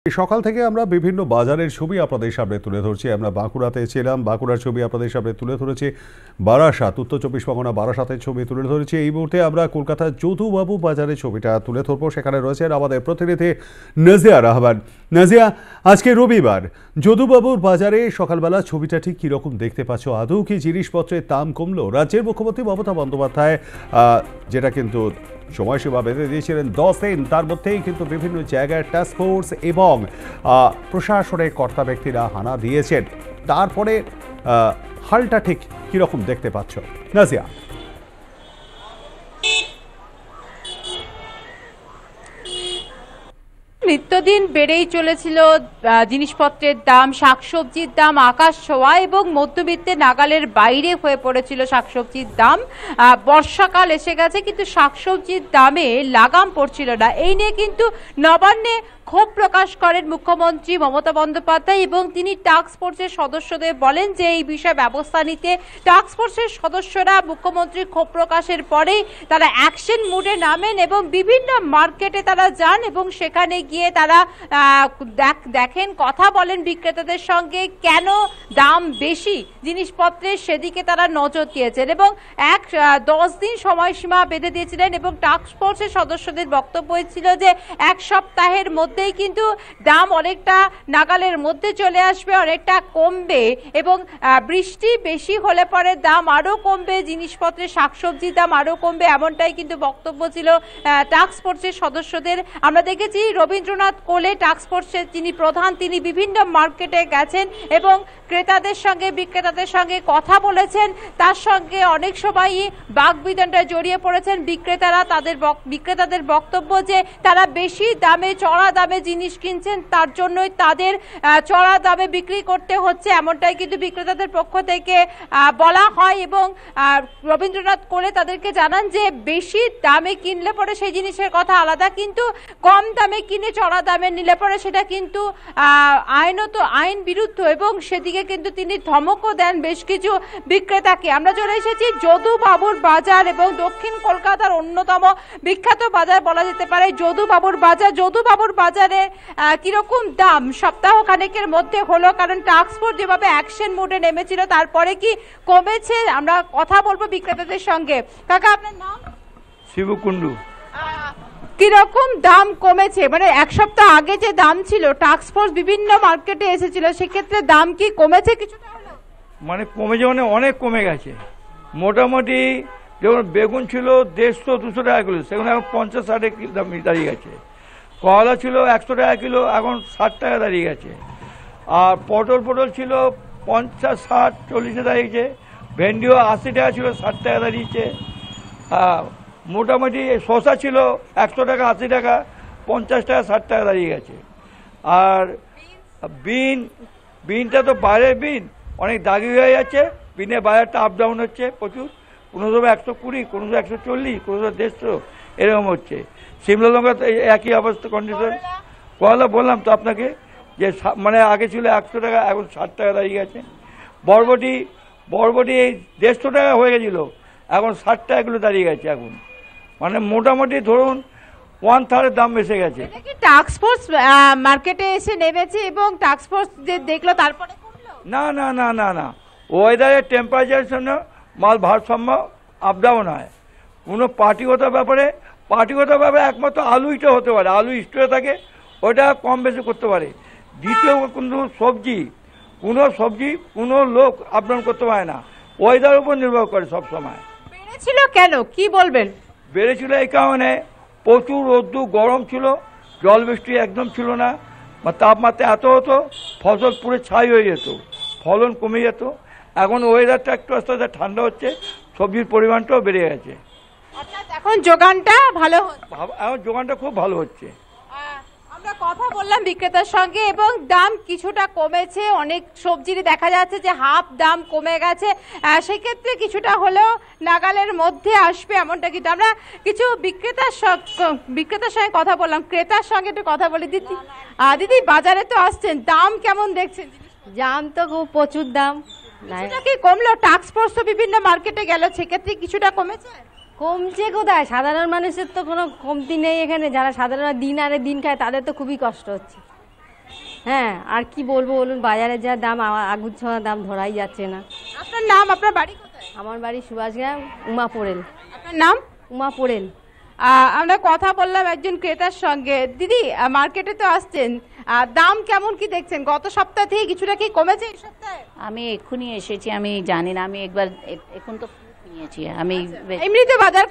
সকাল থেকে আমরা বিভিন্ন বাজারের ছবি আপনাদের সামনে তুলে ধরছি। আমরা বাঁকুড়াতে ছিলাম, বাঁকুড়ার ছবি আপনাদের সামনে তুলে ধরেছি। বারাসাত, উত্তর চব্বিশ পরগনা বারাসাতের ছবি তুলে ধরেছি। এই মুহূর্তে আমরা কলকাতার যদুবাবু বাজারের ছবিটা তুলে ধরবো। সেখানে রয়েছেন আমাদের প্রতিনিধি নাজিয়া রহমান। নাজিয়া, আজকে রবিবার, যদুবাবুর বাজারে সকালবেলা ছবিটা ঠিক কীরকম দেখতে পাচ্ছ? আদৌ কি জিনিসপত্রের দাম কমলো? রাজ্যের মুখ্যমন্ত্রী মমতা বন্দ্যোপাধ্যায় যেটা কিন্তু সময়সীমা বেঁধে দিয়েছিলেন 10 দিন, তার মধ্যেই কিন্তু বিভিন্ন জায়গায় টাস্ক ফোর্স এবং প্রশাসনের কর্তা ব্যক্তিরা হানা দিয়েছেন। তারপরে হালটা ঠিক কীরকম দেখতে পাচ্ছ নাজিয়া? নিত্যদিন বেড়েই চলেছিল জিনিসপত্রের দাম, শাকসবজির দাম আকাশ ছোঁয়া এবং মধ্যবিত্তের নাগালের বাইরে হয়ে পড়েছিল শাকসবজির দাম। বর্ষাকাল এসে গেছে কিন্তু শাকসবজির দামে লাগাম পড়ছিল না। এই নিয়ে কিন্তু নবান্নে ক্ষোভ প্রকাশ করেন মুখ্যমন্ত্রী মমতা বন্দ্যোপাধ্যায় এবং তিনি টাস্ক ফোর্সের সদস্যদের বলেন যে এই বিষয়ে ব্যবস্থা নিতে। টাস্ক ফোর্সের সদস্যরা মুখ্যমন্ত্রীর ক্ষোভ প্রকাশের পরেই তারা অ্যাকশন মুডে নামেন এবং বিভিন্ন মার্কেটে তারা যান এবং সেখানে গিয়ে তারা দেখেন, কথা বলেন বিক্রেতাদের সঙ্গে, কেন দাম বেশি জিনিসপত্রের সেদিকে তারা নজর দিয়েছেন এবং 10 দিন সময়সীমা বেঁধে দিয়েছিলেন এবং টাস্ক ফোর্সের সদস্যদের বক্তব্য ছিল যে এক সপ্তাহের মধ্যেই কিন্তু দাম অনেকটা নাগালের মধ্যে চলে আসবে, অনেকটা কমবে এবং বৃষ্টি বেশি হলে পরে দাম আরো কমবে, জিনিসপত্রের শাকসবজির দাম আরো কমবে, এমনটাই কিন্তু বক্তব্য ছিল টাস্ক ফোর্সের সদস্যদের। আমরা দেখেছি রবীন্দ্রনাথ কোলে টাস্ক ফোর্সের যিনি প্রধান, তিনি বিভিন্ন মার্কেটে গেছেন এবং ক্রেতাদের সঙ্গে বিক্রেতাদের সঙ্গে কথা বলেছেন। তার সঙ্গে অনেক সময়ই বাকবিতণ্ডায় জড়িয়ে পড়েছেন বিক্রেতারা। বিক্রেতাদের বক্তব্য যে তারা বেশি দামে, চড়া দামে জিনিস কিনছেন, তার জন্যই তাদের চড়া দামে বিক্রি করতে হচ্ছে, এমনটাই কিন্তু বিক্রেতাদের পক্ষ থেকে বলা হয় এবং রবীন্দ্রনাথ কোলে তাদেরকে জানান যে বেশি দামে কিনলে পরে সেই জিনিসের কথা আলাদা, কিন্তু কম দামে কিনে চড়া দামে নিলে পরে সেটা কিন্তু আইনত আইন বিরুদ্ধ এবং সেদিকে কিন্তু তিনি ধমকও দেন বেশ কিছু বিক্রেতাকে। আমরা চলে এসেছি যদুবাবুর বাজার এবং দক্ষিণ কলকাতার অন্যতম বিখ্যাত বাজার বলা যেতে পারে যদুবাবুর বাজার। যদুবাবুর বাজারে কিরকম দাম সপ্তাহ খানেকের মধ্যে হলো, কারণ টাস্ক ফোর্স যেভাবে অ্যাকশন মোডে নেমেছিল তারপরে কি কমেছে? আমরা কথা বলবো বিক্রেতাদের সঙ্গে। কাকা, আপনার নাম? শিবু কুন্ডু। কিরকম দাম কমেছে? মানে এক সপ্তাহ আগে যে দাম ছিল, টাস্ক ফোর্স বিভিন্ন মার্কেটে এসেছিল, সেক্ষেত্রে দাম কি কমেছে কিছুটা? মানে কমেছে, মানে অনেক কমে গেছে। মোটামুটি যেমন বেগুন ছিল 150-200 টাকা কিলো, সেখানে এখন 50-60 দাম দাঁড়িয়ে গেছে। কলা ছিল 100 টাকা কিলো, এখন 60 টাকা দাঁড়িয়ে গেছে। আর পটল ছিল 50-60-40 দাঁড়িয়েছে। ভেন্ডিও 80 টাকা ছিল, 60 টাকা দাঁড়িয়েছে। মোটামুটি শসা ছিল 100 টাকা, 80 টাকা, 50 টাকা, 60 টাকা দাঁড়িয়ে গেছে। আর বিনটা তো বাইরের বিন অনেক দাগি হয়ে যাচ্ছে। বিনের বাজারটা আপ ডাউন হচ্ছে প্রচুর, কোনো সময় 120, কোনো সময় 140, কোনো সময় 150 এরকম হচ্ছে। সিমলা লঙ্কা একই অবস্থা কন্ডিশন। করলা বললাম তো আপনাকে যে মানে আগে ছিল 100 টাকা, এখন 60 টাকা দাঁড়িয়ে গেছে। বরবটি 150 টাকা হয়ে গেছিল, এখন 60 টাকা কিলো দাঁড়িয়ে গেছে। এখন মানে মোটামুটি ধরুন 1/3 দাম এসে গেছে। টাস্ক ফোর্স মার্কেটে এসে নেমেছে এবং টাস্ক ফোর্স যে দেখলো তারপরে না না না না না ওয়েদারের টেম্পারেচারের জন্য মাল ভারসাম্য আপ ডাউন হয়। কোনো পার্টিগত ব্যাপারে একমাত্র আলুইটা হতে পারে, আলু স্টোরে থাকে, ওটা কম বেশি করতে পারে। দ্বিতীয় কোনো সবজি কোনো লোক আপ ডাউন করতে পারে না, ওয়েদারের উপর নির্ভর করে সব সময়। বেড়েছিল কেন, কি বলবেন? বেড়েছিল এই কারণে প্রচুর রোদ্দুর, গরম ছিল, জল বৃষ্টি একদম ছিল না, বা তাপমাত্রা এত হতো ফসল পুরো ছাই হয়ে যেত, ফলন কমে যেত। এখন ওয়েদারটা একটু আস্তে আস্তে ঠান্ডা হচ্ছে, সবজির পরিমাণটাও বেড়ে গেছে। এখন যোগানটা ভালো হচ্ছে, এখন যোগানটা খুব ভালো হচ্ছে। আমরা কথা বললাম বিক্রেতার সঙ্গে এবং দাম কিছুটা কমেছে। অনেক সবজিরই দেখা যাচ্ছে যে হাফ দাম কমে গেছে, সেক্ষেত্রে কিছুটা হলেও নাগালের মধ্যে আসবে এমনটা। কিন্তু আমরা কিছু বিক্রেতার সঙ্গে কথা বললাম, ক্রেতার সঙ্গে একটু কথা বলি। দিদি, বাজারে তো আসছেন, দাম কেমন দেখছেন? দাম তো খুব প্রচুর দাম। কি কমলো? টাস্ক ফোর্স তো বিভিন্ন মার্কেটে গেল, সেক্ষেত্রে কিছুটা কমেছে? কমছে কোথায়, সাধারণ মানুষের তো কোনো কমতি নেই এখানে। যারা সাধারণ দিন আনে দিন খায় তাদের তো খুবই কষ্ট হচ্ছে। হ্যাঁ, আর কি বলবো বলুন, বাজারে যা দাম, আগুন ছোঁয়া দাম ধরাই যাচ্ছে না। আপনার নাম, আপনার বাড়ি কোথায়? আমার বাড়ি সুভাষগ্রাম, উমা পোড়েল। আপনার নাম? উমা পোড়েল। আমরা কথা বললাম একজন ক্রেতার সঙ্গে। দিদি, মার্কেটে তো আসছেন, দাম কেমন কি দেখছেন? গত সপ্তাহ থেকে কিছুটা কি কমেছে এই সপ্তাহে? আমি এক্ষুনি এসেছি, আমি জানি না, আমি একবার এখন তো নিয়েছি আমি। এমনিতে বাজার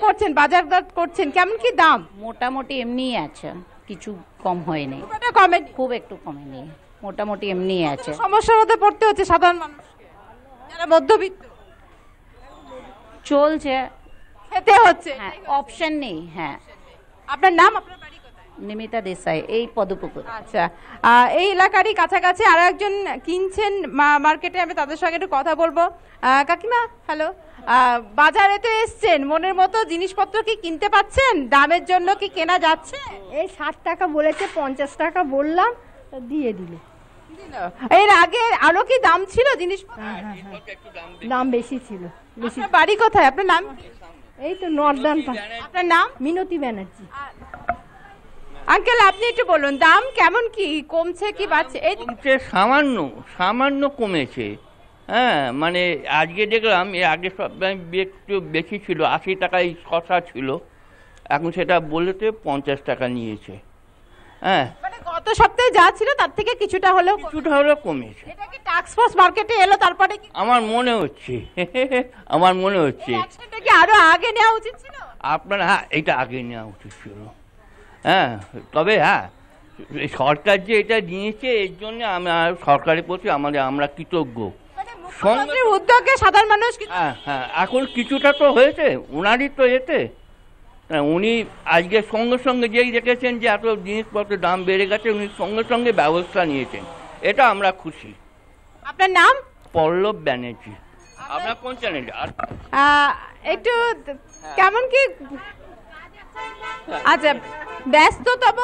করছেন, কেমন কি দাম? মোটামুটি এমনিই আছে, কিছু কম হয়নি, ওটা কমে, খুব একটু কমেনি, মোটামুটি এমনিই আছে। সমস্যার মধ্যে পড়তে হচ্ছে সাধারণ মানুষকে, যারা মধ্যবিত্ত, চলছে, খেতে হচ্ছে। হ্যাঁ, অপশন নেই। হ্যাঁ। আপনার নাম, আপনার বাড়ি কোথায়? নিমিতা দেশাই, এই পদপুকুর। আচ্ছা, এই এলাকারই কাছাকাছি আরো একজন কিনছেন মার্কেটে, আমি তাদের সঙ্গে একটু কথা বলবো। কাকিমা, হ্যালো। বাজারে তো এসছেন, মনের মতো জিনিসপত্র কি কিনতে পাচ্ছেন? দামের জন্য কি কেনা যাচ্ছে? এই 60 টাকা বলেছে, 50 টাকা বললাম, দিয়ে দিল। এর আগে আরো কি দাম ছিল জিনিস? দাম বেশি ছিল, বেশি। আপনার বাড়ি কোথায়? আপনার নাম? এই তো নর্দান। আপনার নাম? মিনতি ব্যানার্জি। আঙ্কেল, আপনি একটু বলুন, দাম কেমন কি কমছে কি বাড়ছে? এই কমছে, সামান্য সামান্য কমেছে। হ্যাঁ, মানে আজকে দেখলাম, এর আগে সপ্তাহে একটু বেশি ছিল, 80 টাকায় শশা ছিল, এখন সেটা বলতে 50 টাকা নিয়েছে। হ্যাঁ, মানে গত সপ্তাহে যা ছিল তার থেকে কিছুটা হলেও কিছুটা হলেও কমেছে। এটা কি টাস্ক ফোর্স মার্কেটে এলো তারপরে কি আমার মনে হচ্ছে আমার মনে হচ্ছে অ্যাকশনটা কি আরো আগে নেওয়া উচিত ছিল? আপনার, হ্যাঁ, এটা আগে নেওয়া উচিত ছিল। হ্যাঁ, তবে হ্যাঁ, সরকার যে এটা নিয়েছে এর জন্য সরকারের প্রতি আমরা কৃতজ্ঞ। মানে মুখ্যমন্ত্রীর উদ্যোগে সাধারণ মানুষ হ্যাঁ হ্যাঁ, এখন কিছুটা তো হয়েছে, ওনারই তো এতে। উনি আজকে সঙ্গে সঙ্গে যেই দেখেছেন যে এত জিনিসপত্রের দাম বেড়ে গেছে, উনি সঙ্গে সঙ্গে ব্যবস্থা নিয়েছেন, এটা আমরা খুশি। আপনার নাম? পল্লব ব্যানার্জি। আপনার কোন চ্যানেল? একটু কেমন কি? আচ্ছা, ব্যস্ততম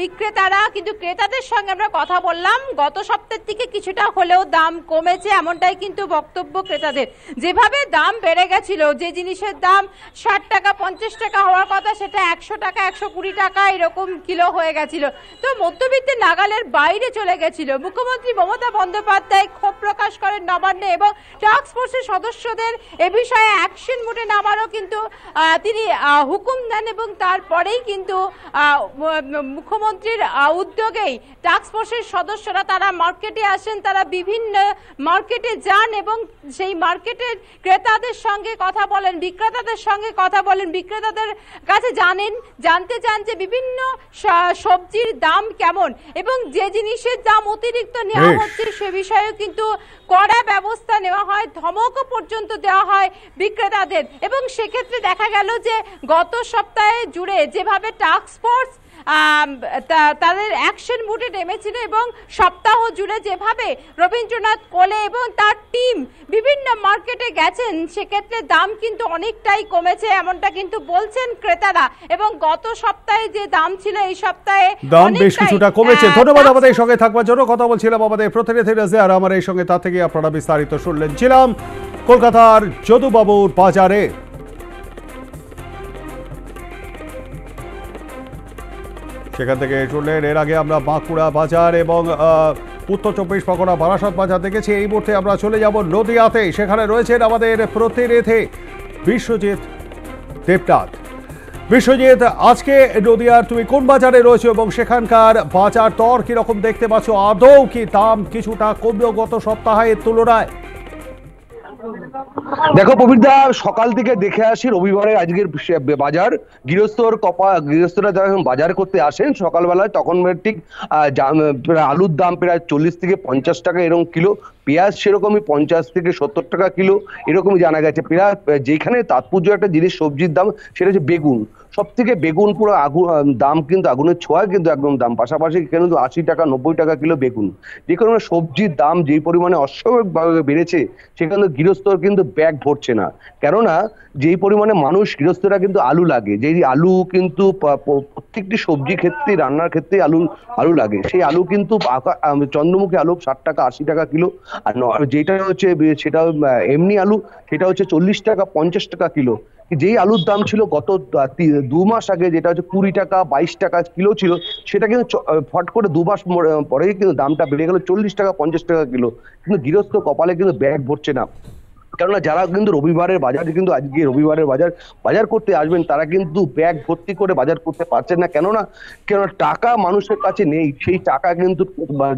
বিক্রেতারা, কিন্তু ক্রেতাদের সঙ্গে আমরা কথা বললাম, গত সপ্তাহের থেকে কিছুটা হলেও দাম কমেছে, এমনটাই কিন্তু বক্তব্য ক্রেতাদের। যেভাবে দাম বেড়ে গেছিল, যে জিনিসের দাম 60 টাকা 50 টাকা হওয়ার কথা, সেটা 100 টাকা 120 টাকা এরকম কিলো হয়ে গেছিল, তো মধ্যবিত্তের নাগালের বাইরে চলে গেছিল। মুখ্যমন্ত্রী মমতা বন্দ্যোপাধ্যায় ক্ষোভ প্রকাশ করেন নবান্নে এবং টাস্ক ফোর্সের সদস্যদের এ বিষয়ে অ্যাকশন মোডে নামারও কিন্তু তিনি হুকুম দেন, এবং তারপরেই কিন্তু মুখ্যমন্ত্রীর উদ্যোগেই টাস্ক ফোর্সের সদস্যরা তারা মার্কেটে আসেন, তারা বিভিন্ন মার্কেটে যান এবং সেই মার্কেটের ক্রেতাদের সঙ্গে কথা বলেন, বিক্রেতাদের সঙ্গে কথা বলেন, বিক্রেতাদের কাছে জানতে চান যে বিভিন্ন সবজির দাম কেমন এবং যে জিনিসের দাম অতিরিক্ত নেওয়া হচ্ছে সে বিষয়েও কিন্তু কড়া ব্যবস্থা নেওয়া হয়, ধমকও পর্যন্ত দেওয়া হয় বিক্রেতাদের। এবং সেক্ষেত্রে দেখা গেল যে গত সপ্তাহে জুড়ে যেভাবে টাস্ক ফোর্স তাদের অ্যাকশন মুডে নেমেছিল এবং সপ্তাহ জুড়ে যেভাবে রবীন্দ্রনাথ কোলে এবং তার টিম বিভিন্ন মার্কেটে গেছেন, সেক্ষেত্রে দাম কিন্তু অনেকটাই কমেছে, এমনটা কিন্তু বলছেন ক্রেতারা। এবং গত সপ্তাহে যে দাম ছিল এই সপ্তাহে দাম বেশ কিছুটা কমেছে। ধন্যবাদ আমাদের সঙ্গে থাকবার জন্য। কথা বলছিলাম আমাদের প্রতিনিধি রাজে, আর আমার এই সঙ্গে তার থেকে আপনারা বিস্তারিত শুনলেন। ছিলাম কলকাতার যদুবাবুর বাজারে। সেখান থেকে শুনলেন। এর আগে আমরা বাঁকুড়া বাজার এবং উত্তর 24 পরগনা বারাসাত বাজার দেখেছি। এই মুহূর্তে আমরা চলে যাব নদিয়াতে। সেখানে রয়েছেন আমাদের প্রতিনিধি বিশ্বজিৎ দেবনাথ। বিশ্বজিৎ, আজকে নদিয়ার তুমি কোন বাজারে রয়েছো এবং সেখানকার বাজার দর কিরকম দেখতে পাচ্ছ? আদৌ কি দাম কিছুটা কমলো গত সপ্তাহের তুলনায়? দেখো প্রবীরদা, সকাল থেকে দেখে আসি রবিবারে আজকের বাজার। গৃহস্থরা যারা বাজার করতে আসেন সকালবেলায়, তখন ঠিক আলুর দাম প্রায় 40 থেকে 50 টাকা এরকম কিলো, পেঁয়াজ সেরকমই 50 থেকে 70 টাকা কিলো এরকমই জানা গেছে। প্রায় যেখানে তাৎপর্য একটা জিনিস সবজির দাম, সেটা হচ্ছে বেগুন। সব থেকে বেগুন পুরো দাম কিন্তু আগুনের ছোঁয়ায় কিন্তু একদম দাম, পাশাপাশি কিন্তু 80 টাকা 90 টাকা কিলো বেগুন। যে কোনো সবজির দাম যেই পরিমাণে অস্বাভাবিকভাবে বেড়েছে, সেখানে গৃহস্থর কিন্তু ব্যাগ ভরছে না। কেননা যেই পরিমাণে মানুষ, গৃহস্থরা কিন্তু আলু লাগে, যেই আলু কিন্তু প্রত্যেকটি সবজি ক্ষেত্রে, রান্নার ক্ষেত্রে আলু লাগে, সেই আলু কিন্তু চন্দ্রমুখী আলু 60 টাকা 80 টাকা কিলো। আর যেটা হচ্ছে সেটা এমনি আলু, সেটা হচ্ছে 40 টাকা 50 টাকা কিলো। যেই আলুর দাম ছিল গত 2 মাস আগে, যেটা হচ্ছে 20 টাকা 22 টাকা কিলো ছিল, সেটা কিন্তু ফট করে 2 মাস পরেই কিন্তু দামটা বেড়ে গেল 40 টাকা 50 টাকা কিলো। কিন্তু গৃহস্থ কপালে কিন্তু ব্যাগ ভরছে না। কেননা যারা কিন্তু রবিবারের বাজারে, কিন্তু আজকে রবিবারের বাজার করতে আসবেন, তারা কিন্তু ব্যাগ ভর্তি করে বাজার করতে পারছেন না। কেননা টাকা মানুষের কাছে নেই। সেই টাকা কিন্তু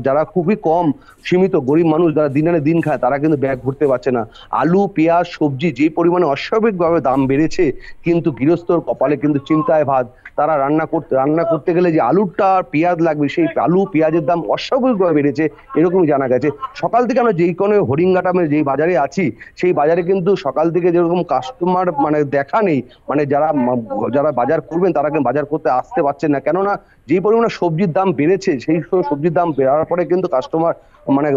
যারা খুবই কম সীমিত গরিব মানুষ, যারা দিন আনে দিন খায়, তারা কিন্তু ব্যাগ ভরতে পারছে না। আলু পেঁয়াজ সবজি যে পরিমাণে অস্বাভাবিকভাবে দাম বেড়েছে, কিন্তু গৃহস্থর কপালে কিন্তু চিন্তায় ভাত। তারা রান্না করতে গেলে যে আলুটা আর পেঁয়াজ লাগবে, সেই আলু পেঁয়াজের দাম অস্বাভাবিকভাবে বেড়েছে, এরকমই জানা গেছে। সকাল থেকে আমরা যেই কোনো হরিঙ্গাটামে যেই বাজারে আছি, সেই বাজারে কিন্তু সকাল থেকে যেরকম কাস্টমার মানে দেখা নেই। মানে যারা বাজার করবেন, তারা কিন্তু বাজার করতে আসতে পারছেন না। কেননা যেই পরিমাণে সবজির দাম বেড়েছে, সেই সবজির দাম বেড়ার পরে কিন্তু কাস্টমার মানে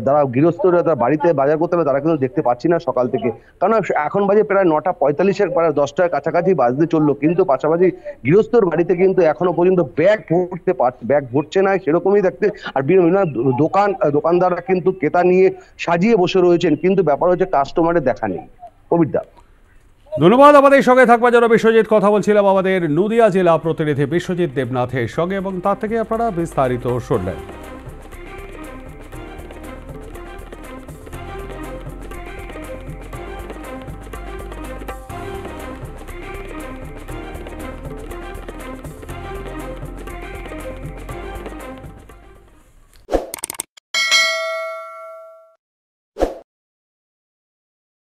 যারা গৃহস্থরা তারা বাড়িতে বাজার করতে হবে, তারা কিন্তু দেখতে পাচ্ছি না সকাল থেকে। কারণ এখন বাজে প্রায় 9:45, প্রায় 10টার কাছাকাছি বাজতে চললো, কিন্তু পাশাপাশি গৃহস্থর বাড়িতে কিন্তু এখনো পর্যন্ত ব্যাগ ভরছে না সেরকমই দেখতে। আর বিভিন্ন দোকানদাররা কিন্তু ক্রেতা নিয়ে সাজিয়ে বসে রয়েছেন, কিন্তু ব্যাপার হচ্ছে কাস্টমারের দেখা নেই। কবিরদা, ধন্যবাদ। আমাদের সঙ্গে থাকবার জন্য বিশ্বজিৎ। কথা বলছিলাম আমাদের নদিয়া জেলা প্রতিনিধি বিশ্বজিৎ দেবনাথের সঙ্গে, এবং তার থেকে আপনারা বিস্তারিত শুনলেন।